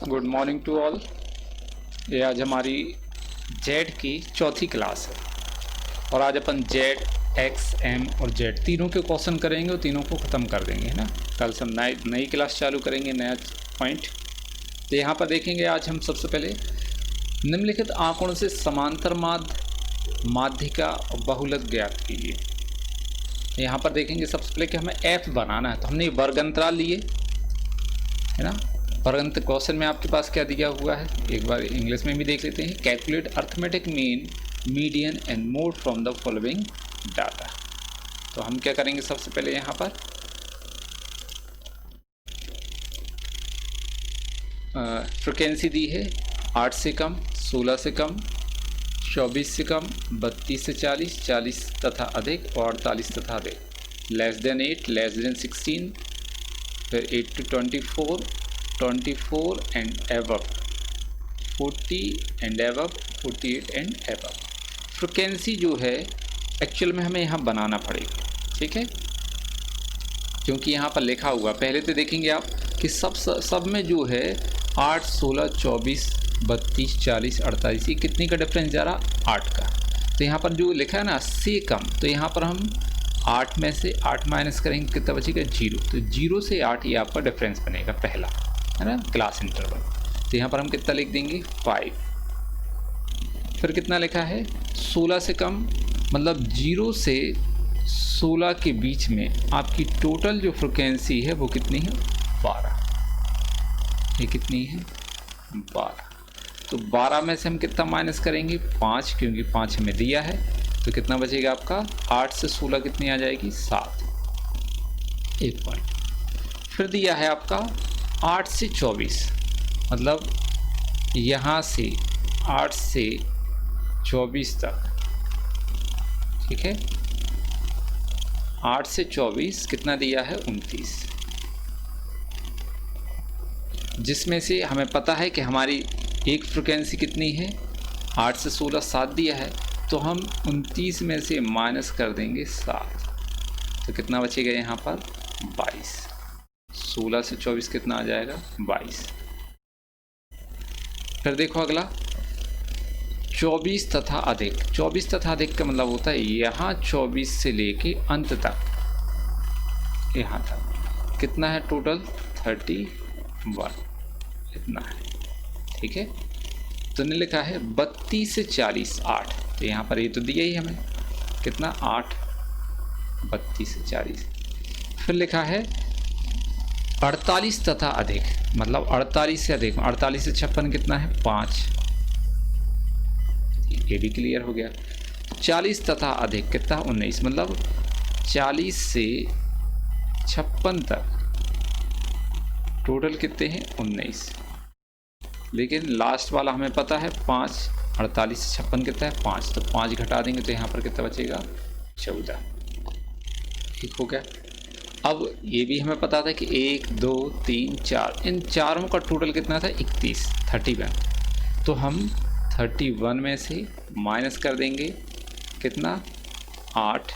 Good morning to all. ये आज हमारी जेड की चौथी क्लास है और आज अपन जेड, एक्स, एम और जेड तीनों के क्वेश्चन करेंगे और तीनों को ख़त्म कर देंगे, है ना। कल से हम नई क्लास चालू करेंगे, नया पॉइंट। तो यहाँ पर देखेंगे आज हम सबसे पहले निम्नलिखित आंकड़ों से समांतर माध्य, माध्यिका और बहुलक ज्ञात कीजिए। यहाँ पर देखेंगे सबसे पहले कि हमें एफ बनाना है, तो हमने वर्ग अंतराल लिए, है ना। परंतु क्वेश्चन में आपके पास क्या दिया हुआ है, एक बार इंग्लिश में भी देख लेते हैं। Calculate arithmetic mean, median and mode from the following data. तो हम क्या करेंगे, सबसे पहले यहाँ पर फ्रिक्वेंसी दी है 8 से कम, 16 से कम, 24 से कम, 32 से 40, 40 तथा अधिक और 48 तथा अधिक, लेस देन 8, लेस देन 16, फिर 8 to 24, 24 and above, 40 and above, 48 and above. Frequency जो है एक्चुअल में हमें यहाँ बनाना पड़ेगा, ठीक है, क्योंकि यहाँ पर लिखा हुआ पहले तो देखेंगे आप कि सब में जो है 8, 16, 24, 32, 40, 48, ये कितनी का डिफरेंस जा रहा, 8 का। तो यहाँ पर जो लिखा है ना से कम, तो यहाँ पर हम 8 में से 8 माइनस करेंगे, कितना बचेगा 0। तो 0 से 8 ये आपका डिफरेंस बनेगा पहला, है ना, क्लास इंटरवल। तो यहाँ पर हम कितना लिख देंगे 5। फिर कितना लिखा है 16 से कम, मतलब 0 से 16 के बीच में आपकी टोटल जो फ्रिक्वेंसी है वो कितनी है 12। ये कितनी है 12। तो 12 में से हम कितना माइनस करेंगे 5, क्योंकि 5 हमें दिया है। तो कितना बचेगा आपका 8 से 16 कितनी आ जाएगी 7, 1 पॉइंट। फिर दिया है आपका 8 से 24, मतलब यहाँ से 8 से 24 तक, ठीक है। 8 से 24 कितना दिया है 29, जिसमें से हमें पता है कि हमारी एक फ्रिक्वेंसी कितनी है 8 से 16 7 दिया है, तो हम 29 में से माइनस कर देंगे 7, तो कितना बचेगा यहाँ पर 22। 16 से 24 कितना आ जाएगा 22। फिर देखो अगला 24 तथा अधिक। 24 तथा अधिक का मतलब होता है यहाँ 24 से लेके अंत तक, यहाँ तक कितना है टोटल 31, इतना है, ठीक है। तो ने लिखा है 32 से 40 8, तो यहाँ पर ये तो दिया ही हमें कितना 8, 32 से 40। फिर लिखा है 48 तथा अधिक, मतलब 48 से अधिक, 48 से 56 कितना है 5, ये भी क्लियर हो गया। 40 तथा अधिक कितना 19, मतलब 40 से 56 तक टोटल कितने हैं 19, लेकिन लास्ट वाला हमें पता है 5, 48 से 56 कितना है 5, तो 5 घटा देंगे तो यहाँ पर कितना बचेगा 14, ठीक हो गया। अब ये भी हमें पता था कि 1, 2, 3, 4, इन चारों का टोटल कितना था 31, 31। तो हम 31 में से माइनस कर देंगे कितना 8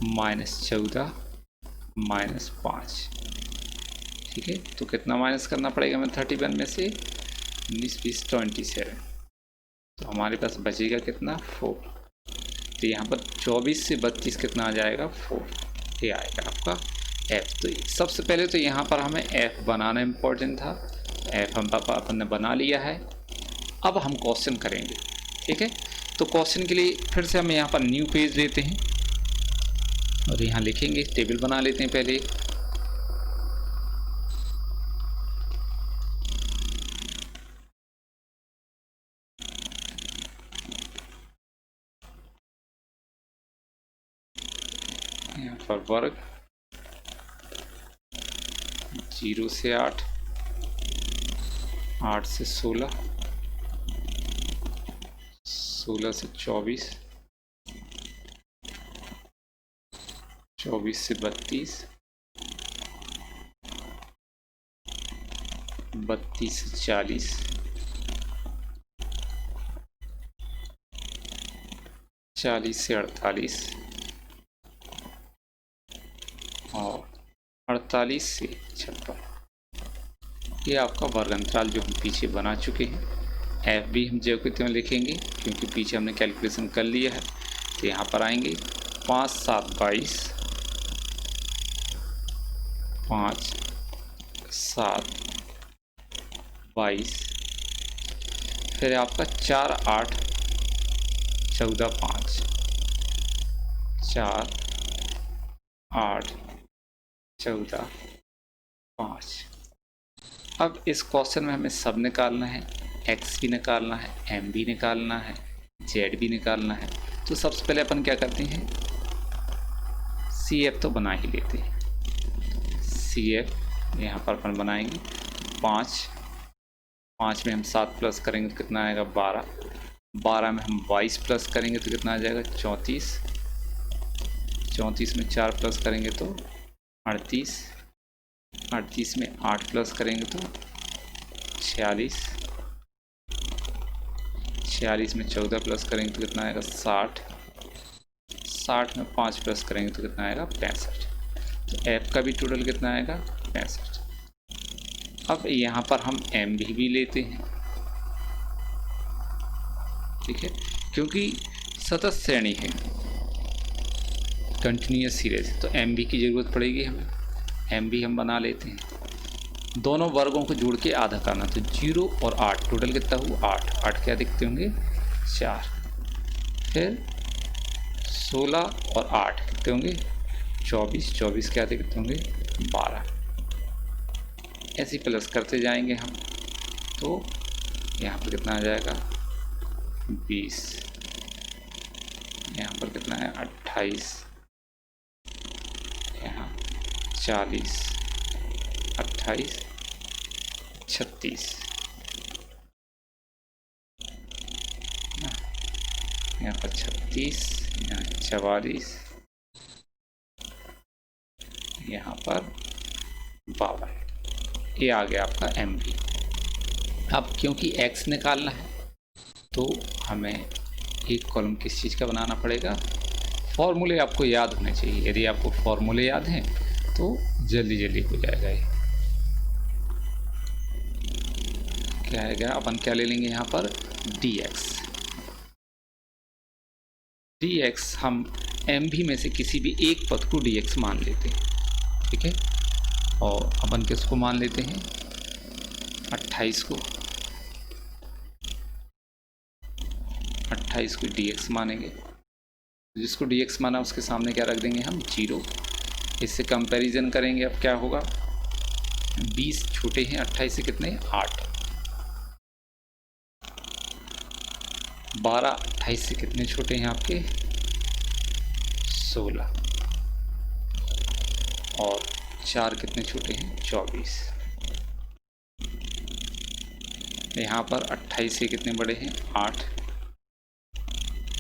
माइनस 14 माइनस 5, ठीक है। तो कितना माइनस करना पड़ेगा हमें 31 में से 19, 20, 27, तो हमारे पास बचेगा कितना 4। तो यहाँ पर 24 से 32 कितना आ जाएगा 4, ये आएगा आपका f। तो सबसे पहले तो यहाँ पर हमें f बनाना इम्पोर्टेंट था, f हम अपन ने बना लिया है। अब हम क्वेश्चन करेंगे, ठीक है। तो क्वेश्चन के लिए फिर से हम यहाँ पर न्यू पेज लेते हैं और यहाँ लिखेंगे, टेबल बना लेते हैं पहले। यहाँ पर वर्ग 0 से 8, 8 से 16, 16 से 24, 24 से 32, 32 से 40, 40 से 48 और 48 से 56। ये आपका वर्ग अंतराल जो हम पीछे बना चुके हैं। एफ भी हम ज्यों के त्यों लिखेंगे क्योंकि पीछे हमने कैलकुलेशन कर लिया है। तो यहाँ पर आएंगे 5 7 22, 5 7 22, फिर आपका 4 8 14 5, 4 8 14 5। अब इस क्वेश्चन में हमें सब निकालना है, एक्स भी निकालना है, एम भी निकालना है, जेड भी निकालना है। तो सबसे पहले अपन क्या करते हैं, सी एफ तो बना ही लेते हैं। सी एफ यहाँ पर अपन बनाएंगे 5 में हम 7 प्लस करेंगे तो कितना आएगा 12 में हम 22 प्लस करेंगे तो कितना आ जाएगा 34 में 4 प्लस करेंगे तो 38 में 8 प्लस करेंगे तो 46 में 14 प्लस करेंगे तो कितना आएगा 60 में 5 प्लस करेंगे तो कितना आएगा 65। तो एफ का भी टोटल कितना आएगा 65। अब यहाँ पर हम एम भी लेते हैं, ठीक है, क्योंकि सतत श्रेणी है, कंटिन्यूस सीरीज, तो एम भी की ज़रूरत पड़ेगी हमें। एम भी हम बना लेते हैं। दोनों वर्गों को जोड़ के आधा करना, तो 0 और 8 टोटल कितना हुआ 8 क्या दिखते होंगे 4, फिर 16 और 8 कितने होंगे 24 क्या दिखते होंगे 12। ऐसे प्लस करते जाएंगे हम, तो यहाँ पर कितना आ जाएगा 20, यहाँ पर कितना है 28, यहाँ 40, 28, 36, यहाँ पर 36, यहाँ 44, यहाँ पर 52। ये आ गया आपका एम भी। अब क्योंकि एक्स निकालना है तो हमें एक कॉलम किस चीज़ का बनाना पड़ेगा, फॉर्मूले आपको याद होने चाहिए। यदि आपको फॉर्मूले याद हैं तो जल्दी जल्दी हो जाएगा। ये क्या आएगा, अपन क्या ले लेंगे यहाँ पर dx हम एम भी में से किसी भी एक पद को dx मान लेते हैं, ठीक है। और अपन किसको मान लेते हैं 28 को, 28 को dx मानेंगे। जिसको dx माना उसके सामने क्या रख देंगे हम 0। इससे कंपैरिजन करेंगे, अब क्या होगा 20 छोटे हैं 28 से कितने 8, 12 28 से कितने छोटे हैं आपके 16, और 4 कितने छोटे हैं 24। यहाँ पर 28 से कितने बड़े हैं 8,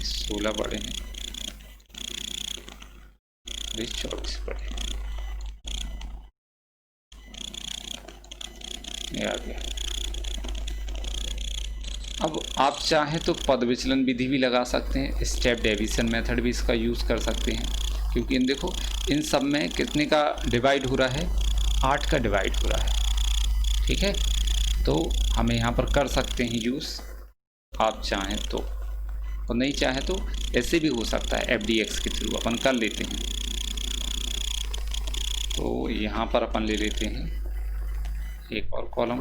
16 बड़े हैं, 24 बड़े हैं। ये आ गया। अब आप चाहें तो पद विचलन विधि भी लगा सकते हैं, स्टेप डेविएशन मेथड भी इसका यूज़ कर सकते हैं, क्योंकि इन देखो इन सब में कितने का डिवाइड हो रहा है 8 का डिवाइड हो रहा है, ठीक है। तो हमें यहाँ पर कर सकते हैं यूज़, आप चाहें तो, और नहीं चाहें तो ऐसे भी हो सकता है FDX के थ्रू अपन कर लेते हैं। तो यहाँ पर अपन ले लेते हैं एक और कॉलम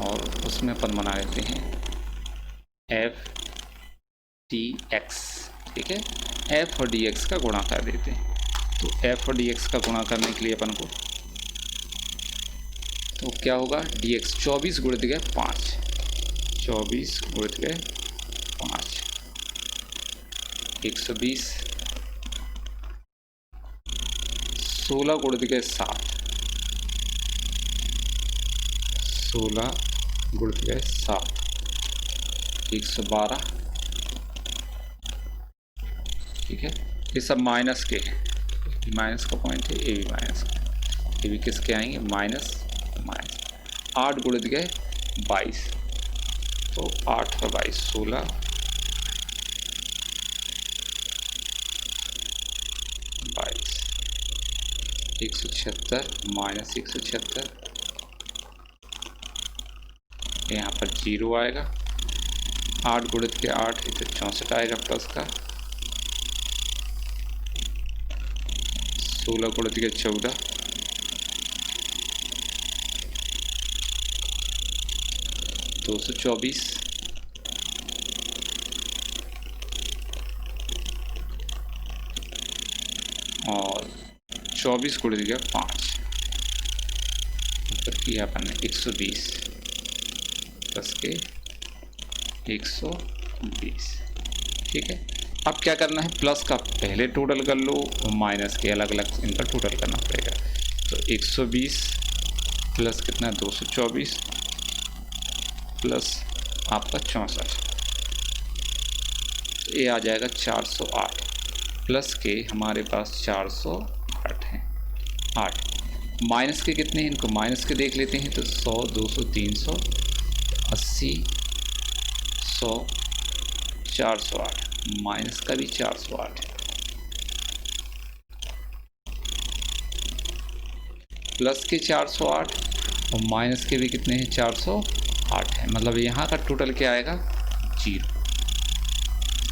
और उसमें अपन बना लेते हैं FDX, ठीक है। F और DX का गुणा कर देते हैं। तो F और DX का गुणा करने के लिए अपन को तो क्या होगा DX 24 गुणित गए 5, 24 गुणित गए 5 120, 16 गुणित गए 7, 16 गुणित गए 7 112, ठीक है। ये सब माइनस के हैं, माइनस का पॉइंट है, ये भी माइनस का, ये भी किसके आएंगे माइनस। 8 गुणित गए 22, तो 8 और 22 16, 22 176 माइनस 176, यहाँ पर 0 आएगा। 8 गुणित के 8 है तो 64 आएगा प्लस का। 16 गुणित के 14, 224। और 24 गुणित के 5 ऊपर किया अपन ने 120 प्लस के 120। ठीक है, अब क्या करना है, प्लस का पहले टोटल कर लो और माइनस के अलग अलग इनका टोटल करना पड़ेगा। तो 120 प्लस कितना 224 प्लस आपका 64, तो ये आ जाएगा 408 प्लस के हमारे पास 408 हैं। 8 माइनस के कितने हैं, इनको माइनस के देख लेते हैं। तो 100 200 300 80 100 408, माइनस का भी 408 है, प्लस के 408 और माइनस के भी कितने हैं 408 है। मतलब यहाँ का टोटल क्या आएगा 0,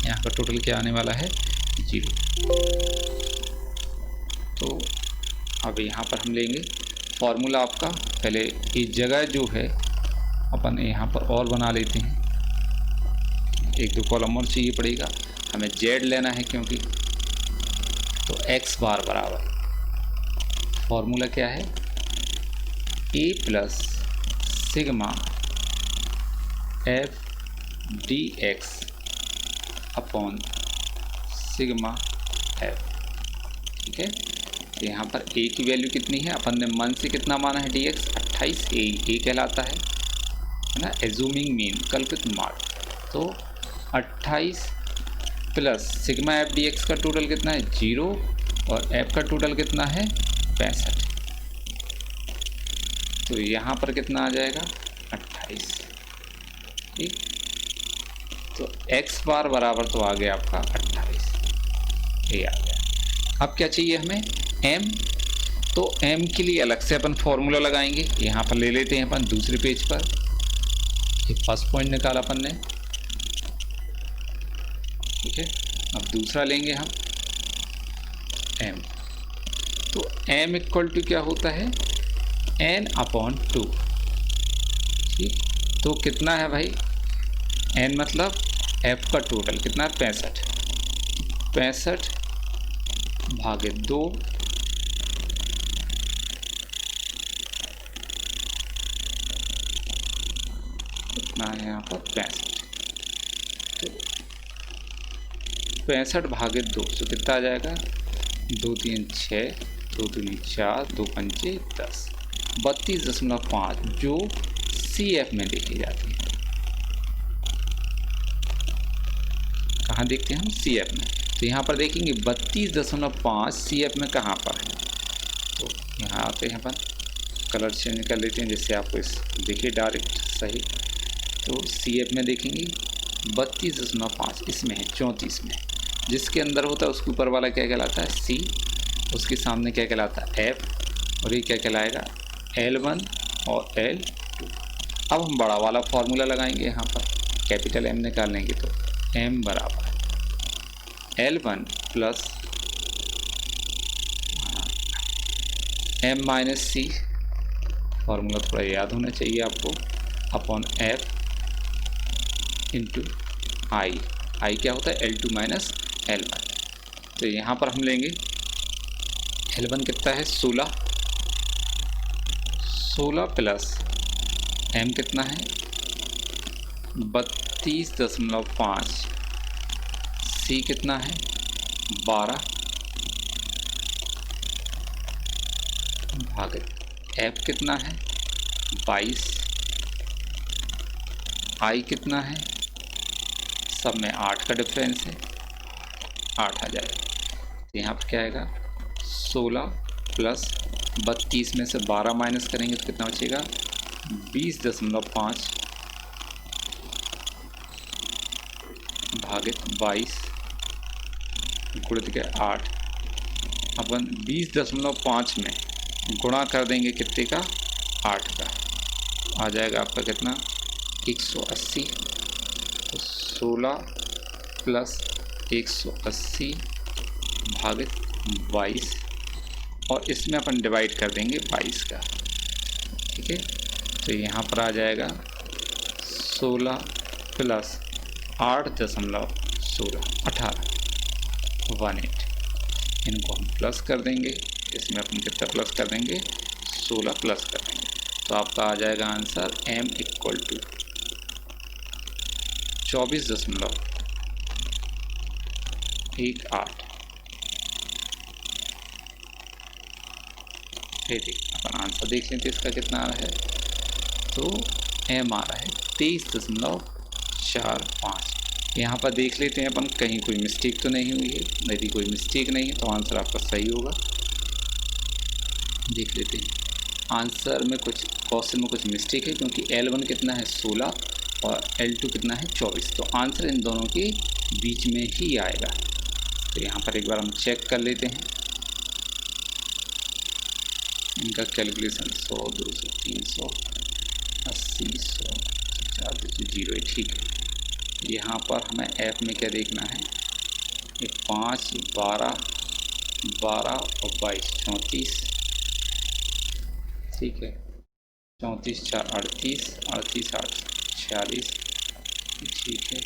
यहाँ का टोटल क्या आने वाला है 0। तो अब यहाँ पर हम लेंगे फॉर्मूला आपका, पहले इस जगह जो है अपन यहाँ पर और बना लेते हैं, 1-2 कॉलम और चाहिए पड़ेगा हमें, जेड लेना है क्योंकि। तो x बार बराबर फॉर्मूला क्या है, a plus sigma F D X upon sigma F. ठीक है, तो यहाँ पर a की वैल्यू कितनी है, अपन ने मन से कितना माना है dx 28, a कहलाता है ना, एज्यूमिंग मीन कल्पित मान। तो 28 plus sigma F D x का टोटल कितना है 0 और f का टोटल कितना है 65। तो यहाँ पर कितना आ जाएगा 28। ठीक, तो x बार बराबर तो आ गया आपका 28, ये आ गया। अब क्या चाहिए हमें m, तो m के लिए अलग से अपन फॉर्मूला लगाएंगे। यहाँ पर ले लेते हैं अपन दूसरे पेज पर, ये फर्स्ट पॉइंट निकाला अपन ने। ठीक है, अब दूसरा लेंगे हम m, तो m इक्वल टू क्या होता है n/2। ठीक, तो कितना है भाई n मतलब f का टोटल कितना है 65, 65 भागे 2 कितना है यहाँ पर 65, तो 65 भागे 2 तो कितना आ जाएगा 2 3 6 2 3 4 2 5 10, 32.5 जो CF में देखी जाती है। कहाँ देखते हैं हम CF में, तो यहाँ पर देखेंगे 32.5 CF में कहाँ पर है। तो यहाँ आते हैं अपन कलर चेंज कर लेते हैं जिससे आपको इस देखिए डायरेक्ट सही। तो CF में देखेंगे 32.5 इसमें है 34 में, जिसके अंदर होता है उसके ऊपर वाला क्या कहलाता है C, उसके सामने क्या कहलाता है F, और ये क्या कहलाएगा L1 और L2। अब हम बड़ा वाला फॉर्मूला लगाएंगे, यहाँ पर कैपिटल M निकालेंगे तो M बराबर L1 plus M minus C, formula थोड़ा याद होना चाहिए आपको, अपॉन F इंटू I क्या होता है L2 माइनस L1। तो यहाँ पर हम लेंगे L1 कितना है 16 प्लस M कितना है 32.5, C कितना है 12 भाग F कितना है 22, I कितना है, सब में 8 का डिफरेंस है, 8 आ जाएगा। तो यहाँ पर क्या आएगा 16 प्लस 32 में से 12 माइनस करेंगे तो कितना बचेगा 20.5 भागित 22 गुणित के 8 अपन 20.5 में गुणा कर देंगे कितने का, 8 का, आ जाएगा आपका कितना, 180। तो 16 प्लस 180 भागित 22, और इसमें अपन डिवाइड कर देंगे 22 का, ठीक है। तो यहाँ पर आ जाएगा 16 प्लस 8.16 18 18। इनको हम प्लस कर देंगे, इसमें अपन कितना प्लस कर देंगे, 16 प्लस कर देंगे। तो आपका आ जाएगा आंसर m इक्वल टू 24.18। ठीक, अपन आंसर देख लेते इसका कितना आ रहा है। तो m आ रहा है 23.45। यहाँ पर देख लेते हैं अपन कहीं कोई मिस्टेक तो नहीं हुई है। यदि कोई मिस्टेक नहीं है तो आंसर आपका सही होगा। देख लेते हैं आंसर में कुछ, क्वेश्चन में कुछ मिस्टेक है, क्योंकि L1 कितना है 16 और L2 कितना है 24। तो आंसर इन दोनों के बीच में ही आएगा। तो यहाँ पर एक बार हम चेक कर लेते हैं इनका कैलकुलेशन। 100 200 300 80 100 0 है, ठीक है। यहाँ पर हमें ऐप में क्या देखना है, ये 5 12 12 और 22 34, ठीक है। 34 4 38 38 8 46, ठीक है।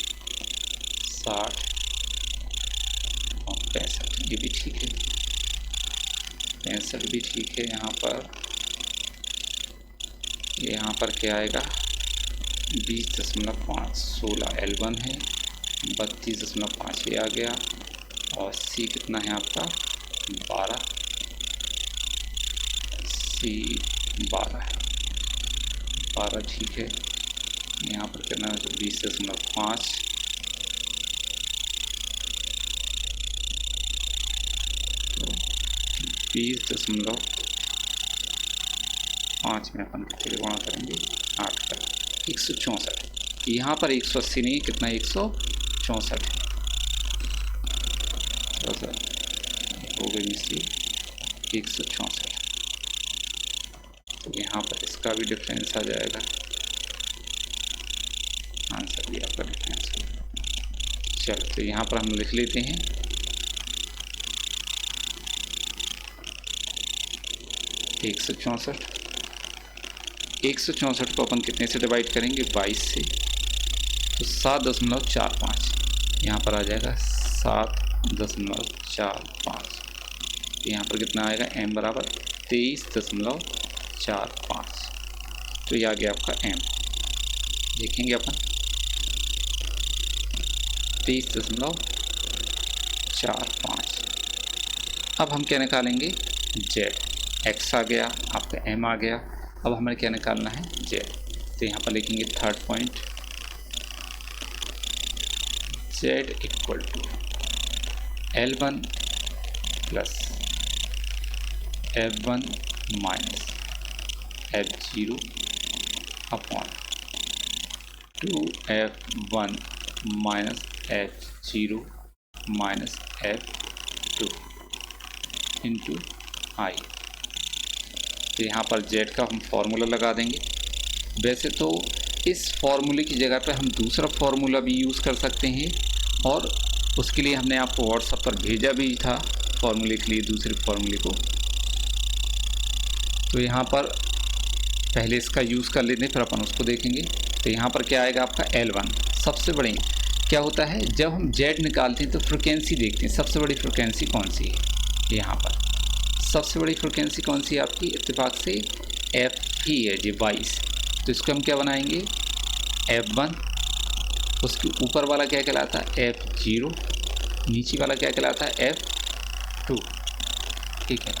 60 और 65, ये भी ठीक है। 65 भी ठीक है। यहाँ पर क्या आएगा, 20.5 16 L1 है, 32.5 ये आ गया, और C कितना है आपका 12, C 12 है, 12 ठीक है। यहाँ पर कितना 20.5, तो 20.5 में अपन कितने गुणा करेंगे, 8 का, 164। यहाँ पर 180 नहीं, कितना 164 है। थोड़ा सा हो गई मिस्टेक, 164। तो यहाँ पर इसका भी डिफरेंस आ जाएगा, आंसर भी आपका डिफरेंस होगा। चलो तो यहाँ पर हम लिख लेते हैं 164। 164 को अपन कितने से डिवाइड करेंगे, 22 से। तो 7.45 यहाँ पर आ जाएगा, 7.45। तो यहाँ पर कितना आएगा, m बराबर 23.45। तो ये आ गया आपका m। देखेंगे अपन 23.45। अब हम क्या निकालेंगे, z। x आ गया, आपका m आ गया। अब हमें क्या निकालना है, z। तो यहाँ पर लिखेंगे third point, z equal to L1 plus F1 minus F0 upon 2F1 minus F0 minus F2 into I. तो यहाँ पर z का हम फॉर्मूला लगा देंगे। वैसे तो इस फॉर्मूले की जगह पे हम दूसरा फॉर्मूला भी यूज़ कर सकते हैं, और उसके लिए हमने आपको व्हाट्सएप पर भेजा भी था फॉर्मूले के लिए, दूसरे फॉर्मूले को। तो यहाँ पर पहले इसका यूज़ कर लेते हैं, फिर अपन उसको देखेंगे। तो यहाँ पर क्या आएगा आपका L1। सबसे बड़ी क्या होता है, जब हम z निकालते हैं तो फ्रिक्वेंसी देखते हैं, सबसे बड़ी फ्रिक्वेंसी कौन सी है। यहाँ पर सबसे बड़ी फ्रिक्वेंसी कौन सी है आपकी, इत्तेफाक से f ही है जी, 22। तो इसको हम क्या बनाएंगे, F1, उसके ऊपर वाला क्या कहलाता है F0, नीचे वाला क्या कहलाता है F2, ठीक है।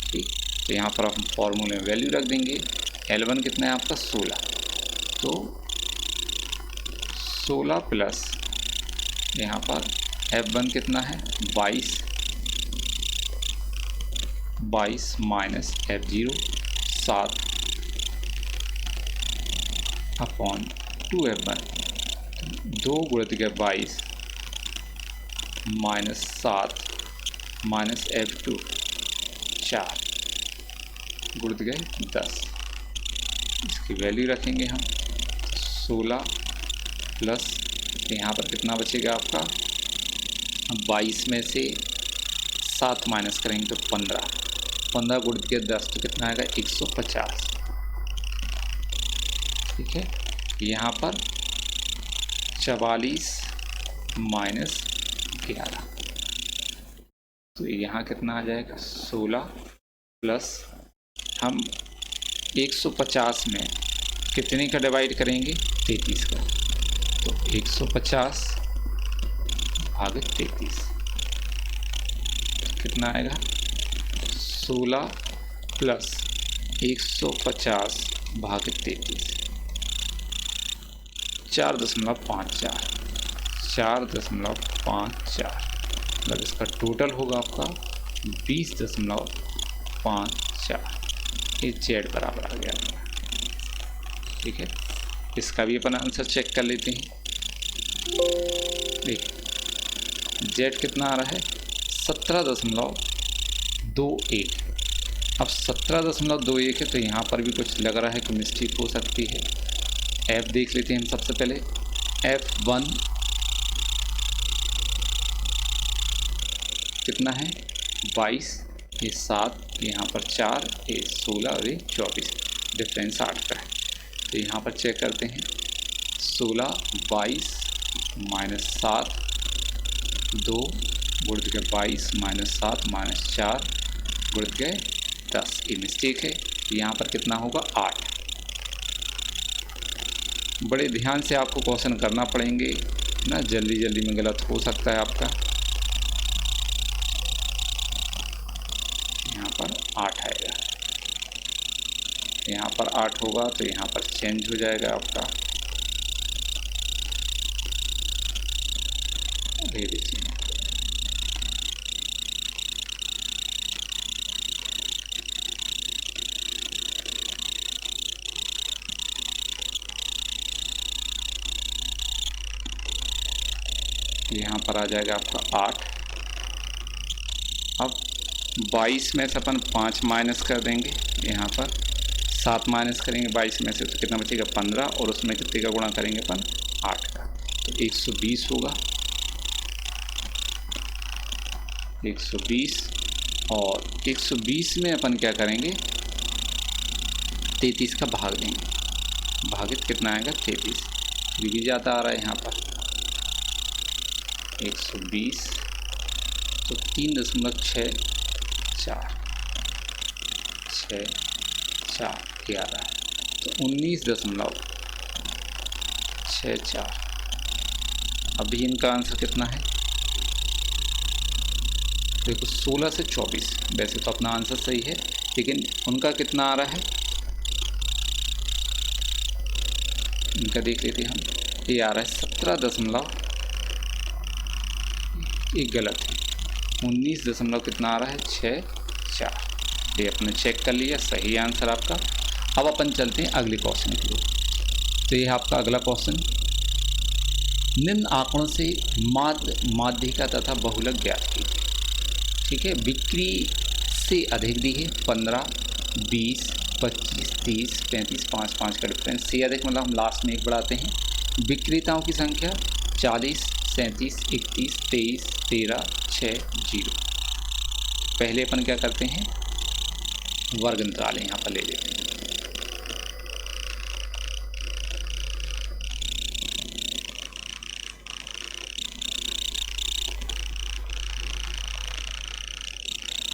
ठीक, तो यहाँ पर हम फॉर्मूले में वैल्यू रख देंगे। L1 कितना है आपका 16, तो 16 प्लस यहाँ पर F1 कितना है 22 माइनस F0 7 अपॉन 2F1, 2 गुणित के 22 माइनस 7 माइनस F2 4 गुणित गए 10। इसकी वैल्यू रखेंगे हम 16 प्लस यहाँ पर कितना बचेगा आपका 22 में से 7 माइनस करेंगे तो 15 गुणित के 10 तो कितना आएगा 150। ठीक है, यहाँ पर 44 माइनस 11 तो यहाँ कितना आ जाएगा 16 प्लस हम 150 में कितने का डिवाइड करेंगे 33 का, तो 150 भाग 33 कितना आएगा 16 प्लस 150 भाग 33 4.54 मतलब इसका टोटल होगा आपका 20.54। ये जेड बराबर आ गया आपका। ठीक है, इसका भी अपन आंसर चेक कर लेते हैं। देखिए जेड कितना आ रहा है 17.21। अब 17.21 है तो यहाँ पर भी कुछ लग रहा है कि मिस्टेक हो सकती है। एफ देख लेते हैं हम सबसे पहले। F1 कितना है 22, ये 7, यहाँ पर 4, ये 16 और ये 24, डिफरेंस 8 का है। तो यहाँ पर चेक करते हैं 16 22 माइनस 7 2 गुणित के 22 माइनस 7 माइनस 4 गुणित के 10, ये मिस्टेक है। यहाँ पर कितना होगा 8। बड़े ध्यान से आपको क्वेश्चन करना पड़ेंगे ना, जल्दी में गलत हो सकता है आपका। यहाँ पर 8 आएगा, यहाँ पर 8 होगा तो यहाँ पर चेंज हो जाएगा आपका। दे दीजिए यहाँ पर आ जाएगा आपका 8। अब 22 में से अपन 5 माइनस कर देंगे, यहाँ पर 7 माइनस करेंगे 22 में से तो कितना बचेगा 15, और उसमें कितने का गुणा करेंगे अपन 8 का, तो 120 होगा। 120 और 120 में अपन क्या करेंगे 33 का भाग देंगे, भागित कितना आएगा 33, फिर भी ज़्यादा आ रहा है यहाँ पर 120 तो 3.64 11 तो 19.64। अभी इनका आंसर कितना है देखो 16 से 24। वैसे तो अपना आंसर सही है, लेकिन उनका कितना आ रहा है इनका देख लेते हैं हम। ये आ रहा है 17 ये गलत है, 19 कितना आ रहा है 64। ये अपने चेक कर लिया, सही आंसर आपका। अब अपन चलते हैं अगले क्वेश्चन की ओर। तो ये आपका अगला क्वेश्चन, निम्न आंकड़ों से माध्यिका तथा बहुलक ज्ञात कीजिए। ठीक है, बिक्री से अधिक दी है 15 20 25 30 35 5 का डिफरेंस। से अधिक मतलब हम लास्ट में एक बढ़ाते हैं। विक्रेताओं की संख्या 40 37 31 23 13 6 0। पहले अपन क्या करते हैं वर्ग अंतराल यहाँ पर ले लेते हैं।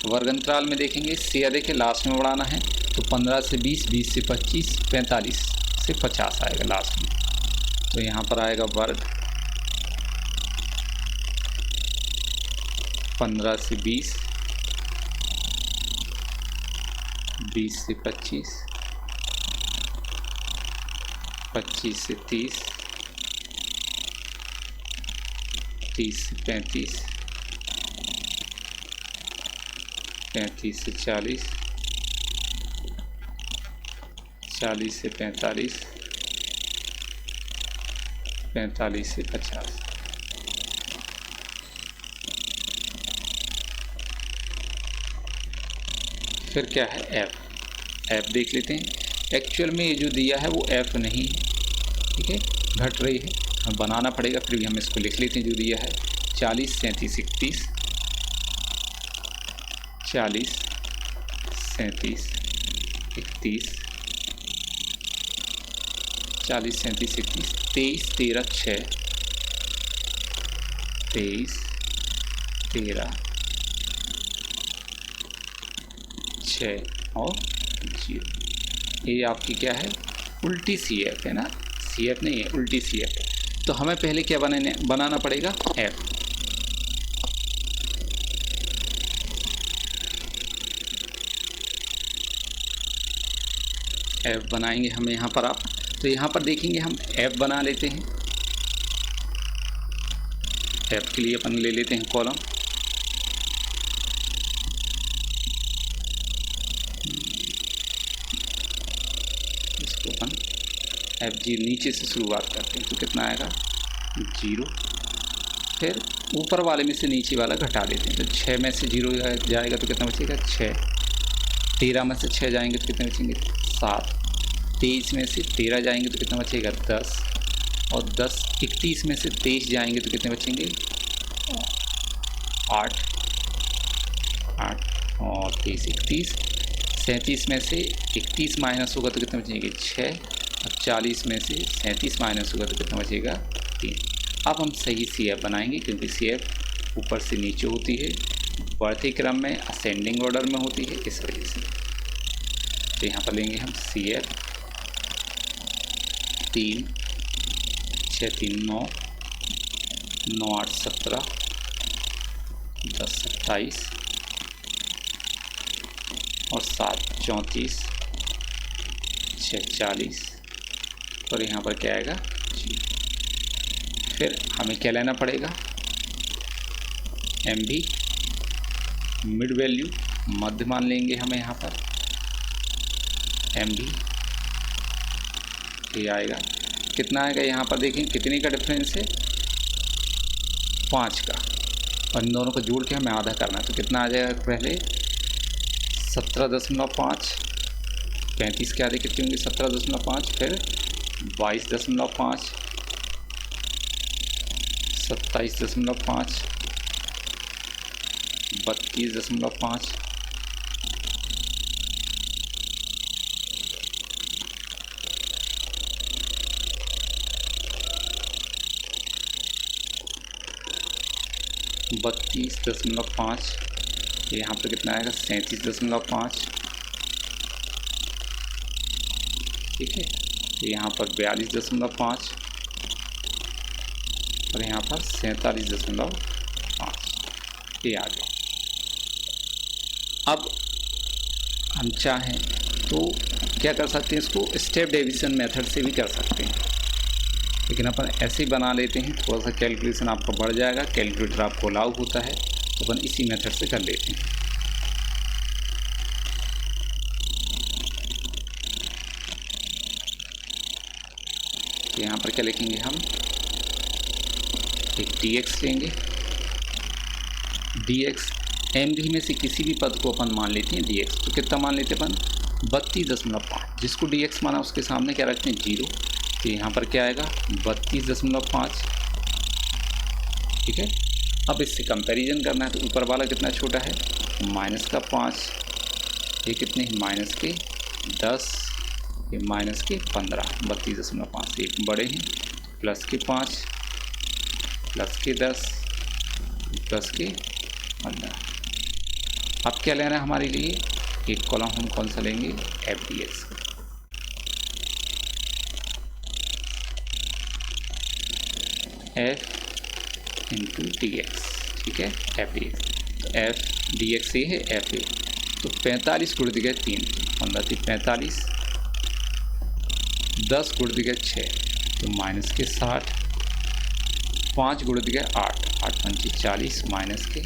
वर्ग अंतराल में देखेंगे से अधिक है, लास्ट में बढ़ाना है तो 15 से 20 20 से 25 45 से 50 आएगा लास्ट में। तो यहाँ पर आएगा वर्ग 15 से 20 20 से 25 25 से 30 30 से 35 35 से 40 40 से 45 45 से 50। फिर क्या है एफ देख लेते हैं। एक्चुअल में ये जो दिया है वो एफ नहीं है, ठीक है, घट रही है, हमें बनाना पड़ेगा, फिर भी हम इसको लिख लेते हैं जो दिया है 40 37 31, 40 37 31, 40 37 31, 23 13 6, 23 13 6 और 0। ये आपकी क्या है, उल्टी सी एफ है ना, सी एफ नहीं है, उल्टी सी एफ है। तो हमें पहले क्या बनाना पड़ेगा, एफ। एफ बनाएंगे हम यहाँ पर आप, तो यहाँ पर देखेंगे हम एफ बना लेते हैं। एफ के लिए अपन ले लेते हैं कॉलम, इसको अपन एफ जी नीचे से शुरुआत करते हैं, तो कितना आएगा 0। फिर ऊपर वाले में से नीचे वाला घटा देते हैं, तो 6 में से 0 जाएगा तो कितना बचेगा 6, 13 में से 6 जाएंगे तो कितने बचेंगे 7, 23 में से 13 जाएंगे तो कितना बचेगा 10, और 31 में से 23 जाएंगे तो कितने बचेंगे 8 और 23 31, 37 में से 31 माइनस होगा तो कितने बचेंगे 6, और 40 में से 37 माइनस होगा तो कितना बचेगा 3। अब हम सही सी एफ बनाएंगे, क्योंकि सी एफ ऊपर से नीचे होती है, बढ़ते क्रम में असेंडिंग ऑर्डर में होती है, इस वजह से। तो यहाँ पर लेंगे हम सी एफ 3 6 3 9 9 8 17 10 27 और 7 34 6 40, और यहाँ पर क्या आएगा जी। फिर हमें क्या लेना पड़ेगा, एम भी मिड वैल्यू मध्य मान लेंगे हमें यहाँ पर, एम भी ये आएगा, कितना आएगा यहाँ पर देखें कितने का डिफरेंस है 5 का, और इन दोनों को जोड़ के हमें आधा करना है, तो कितना आ जाएगा पहले 17.5, 35 के आधे कितने होंगे 17.5, फिर 22.5, 27.5, 32.5, बत्तीस दशमलव 5, यहाँ पर कितना आएगा 37.5, ठीक है, यहाँ पर 42.5 और यहाँ पर 47.5, ये आ गया। अब हम चाहें तो क्या कर सकते हैं, इसको स्टेप डिवीज़न मेथड से भी कर सकते हैं, लेकिन अपन ऐसे ही बना लेते हैं, थोड़ा सा कैलकुलेशन आपका बढ़ जाएगा, कैलकुलेटर आपको अलाउ होता है, तो अपन इसी मेथड से कर लेते हैं। तो यहाँ पर क्या लिखेंगे हम, एक dx लेंगे, dx एम भी में से किसी भी पद को अपन मान लेते हैं dx, तो कितना मान लेते हैं अपन 32.5, जिसको dx माना उसके सामने क्या रखते हैं 0, तो यहाँ पर क्या आएगा 32.5, ठीक है। अब इससे कंपैरिजन करना है, तो ऊपर वाला कितना छोटा है माइनस का 5, ये कितने माइनस के 10, ये माइनस के 15, 32.5, ये बड़े हैं, प्लस के 5, प्लस के 10, प्लस के 15। अब क्या लेना है हमारे लिए, एक कॉलम हम कौन सा लेंगे F D x, F into D x, ठीक है, एफ डी एक्स, तो एफ डी एक्स ये है एफ ए, तो 45 गुण दिया 3, 15 थी 45, 10 गुण दिया 6, तो माइनस के 60, 5 गुण दिया 8, 8 पंची 40, माइनस के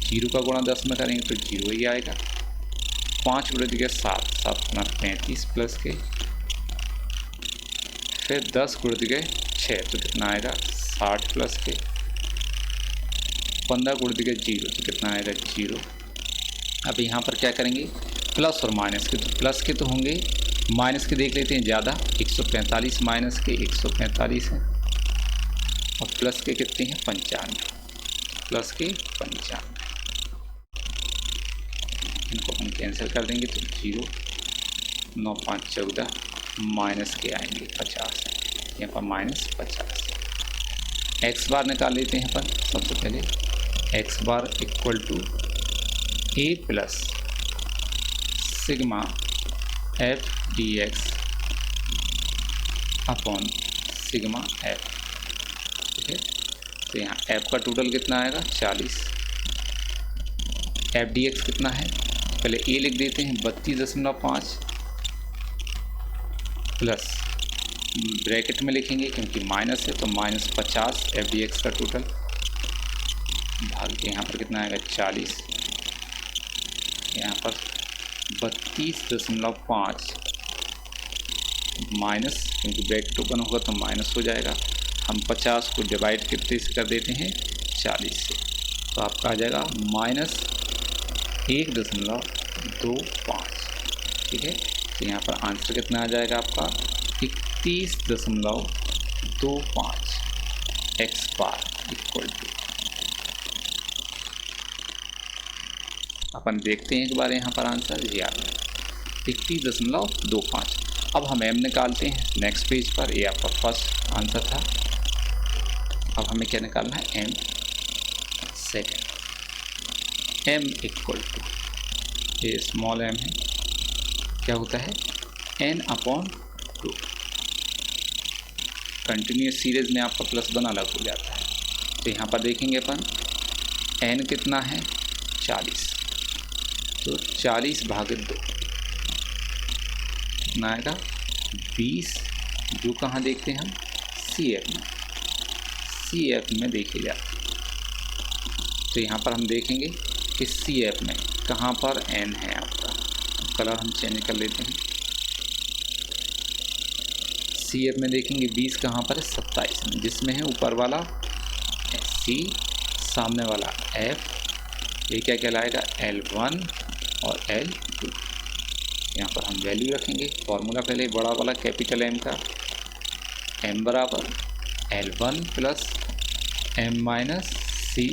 0 का गुणा 10 में करेंगे तो 0 ही आएगा, 5 गुण दिया 7, 7 गुना 35 प्लस के, फिर 10 गुण दिया 6, तो कितना आएगा 60 प्लस के, 15 गुण दिया 0, तो कितना आएगा 0, अब यहाँ पर क्या करेंगे, प्लस और माइनस के, तो प्लस के तो होंगे, माइनस के देख लेते हैं ज़्यादा, 145 माइनस के 145 हैं और प्लस के कितने हैं 95, प्लस के 95, इनको हम कैंसिल कर देंगे तो 0, 9 5 14, माइनस के आएंगे 50, यहाँ पर माइनस 50। एक्स बार निकाल लेते हैं अपन सबसे पहले, X bar equal to A plus sigma F D X upon sigma F, ठीक है। तो यहाँ एफ का टोटल कितना आएगा 40, एफ डी एक्स कितना है, पहले ए लिख देते हैं 32.5 प्लस ब्रैकेट में लिखेंगे क्योंकि माइनस है तो माइनस 50 एफ डी एक्स का टोटल भाग के यहाँ पर कितना आएगा 40, यहाँ पर 32.5 माइनस, क्योंकि ब्रैकेट ओपन होगा तो माइनस हो जाएगा, हम 50 को डिवाइड कितने से कर देते हैं 40 से, तो आपका आ जाएगा माइनस 1.25, ठीक है। तो यहाँ पर आंसर कितना आ जाएगा आपका 31.25 एक्स बार इक्वल टू, अपन देखते हैं एक बार यहाँ पर आंसर जी आ गया 31.25। अब हम एम निकालते हैं नेक्स्ट पेज पर, ये आपका फर्स्ट आंसर था। अब हमें क्या निकालना है M second, M equal to, ये स्मॉल एम है, क्या होता है n/2, कंटिन्यूस सीरीज में आपका प्लस वन अलग हो जाता है। तो यहाँ पर देखेंगे अपन n कितना है 40, तो 40 भागे 2 कितना आएगा 20, जो कहाँ देखते हैं हम सी एफ में, सी एफ में देखे जाते हैं। तो यहाँ पर हम देखेंगे कि सी एफ में कहाँ पर n है आपका, कलर हम चेंज कर लेते हैं, सी एफ में देखेंगे 20 कहाँ पर है 27 में, जिसमें है ऊपर वाला सी, सामने वाला एफ, ये क्या कहलाएगा L1 और L2। यहाँ पर हम वैल्यू रखेंगे, फॉर्मूला पहले बड़ा वाला कैपिटल M का, M बराबर L1 प्लस M माइनस सी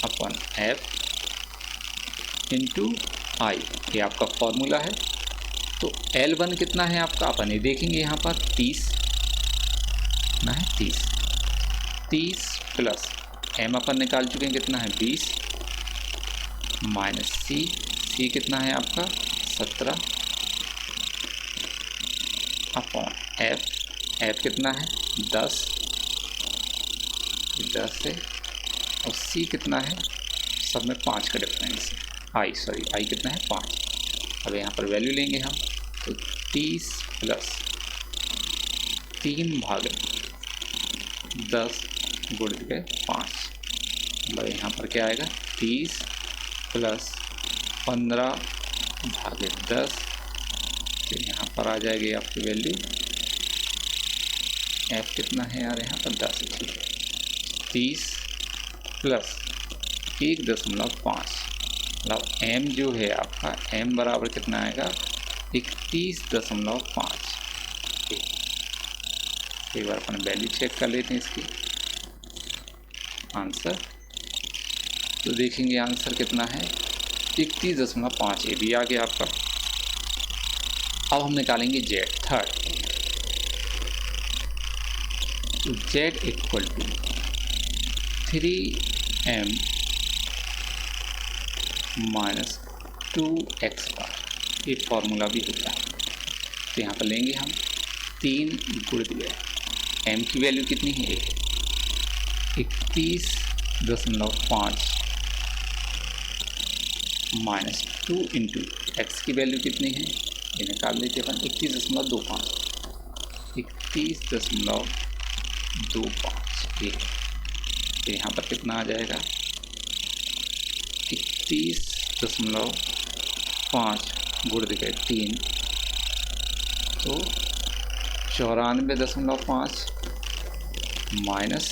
अपन F इंटू आई, ये आपका फॉर्मूला है। तो L1 कितना है आपका, अपन ये देखेंगे यहाँ पर 30 ना है, 30 प्लस M अपन निकाल चुके हैं कितना है 20 माइनस सी कितना है आपका 17 अपॉन एफ कितना है 10 है, और सी कितना है, सब में 5 का डिफरेंस है, आई कितना है 5। अब यहाँ पर वैल्यू लेंगे हम, तो 30 प्लस 3 भागे 10 गुणित के 5, मतलब यहाँ पर क्या आएगा 30 प्लस 15 भागे 10, तो यहाँ पर आ जाएगी आपकी वैल्यू, एफ कितना है यार यहाँ पर 10, ठीक है, 30 प्लस 1.5, मतलब m जो है आपका m बराबर कितना आएगा 31.5। एक बार अपन वैल्यू चेक कर लेते हैं इसकी आंसर, तो देखेंगे आंसर कितना है 31.5, ये भी आ गया आपका। अब हम निकालेंगे z थर्ड, तो z equal to 3m minus 2x bar, ये फॉर्मूला भी होता है। तो यहाँ पर लेंगे हम 3 गुणित में m की वैल्यू कितनी है 31.5 माइनस 2 इंटू एक्स की वैल्यू कितनी है, ये निकाल लेते अपन 31.25, 31.25 ये, तो यहाँ पर कितना आ जाएगा 31.5 गुणित के 3, तो 94.5 माइनस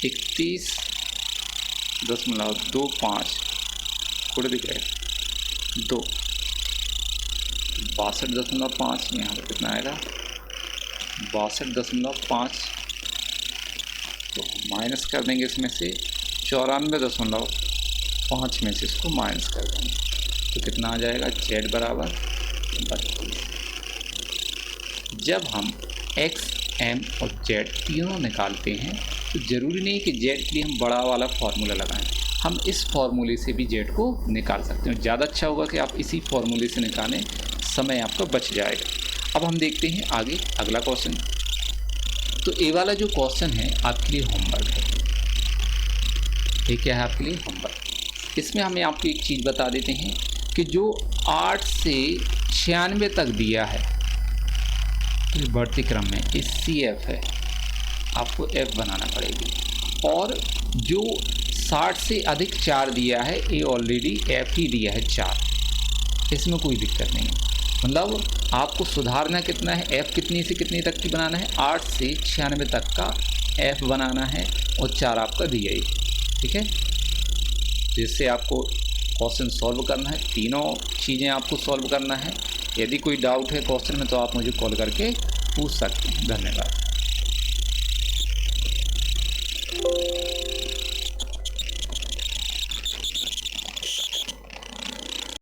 31.25 थोड़े दिख रहे हैं 2, 62.5 में यहाँ पर कितना आएगा 62.5, तो माइनस कर देंगे इसमें से 94.5 में से इसको माइनस कर देंगे, तो कितना आ जाएगा z बराबर 32। जब हम x, m और z तीनों निकालते हैं तो ज़रूरी नहीं कि z के लिए हम बड़ा वाला फार्मूला लगाएं, हम इस फार्मूले से भी z को निकाल सकते हैं। ज़्यादा अच्छा होगा कि आप इसी फार्मूले से निकालें, समय आपका बच जाएगा। अब हम देखते हैं आगे अगला क्वेश्चन। तो ए वाला जो क्वेश्चन है आपके लिए होमवर्क है। ये क्या है आपके लिए होमवर्क। इसमें हमें आपको एक चीज़ बता देते हैं कि जो 8 से 96 तक दिया है इस बढ़ती क्रम में, इस CF है, आपको F बनाना पड़ेगी। और जो 60 से अधिक 4 दिया है, ये ऑलरेडी F ही दिया है 4, इसमें कोई दिक्कत नहीं है। मतलब आपको सुधारना कितना है, F कितनी से कितनी तक की बनाना है, 8 से 96 तक का F बनाना है और 4 आपका दिया ही, ठीक है। जिससे आपको क्वेश्चन सॉल्व करना है, तीनों चीज़ें आपको सॉल्व करना है। यदि कोई डाउट है क्वेश्चन में तो आप मुझे कॉल करके पूछ सकते हैं। धन्यवाद।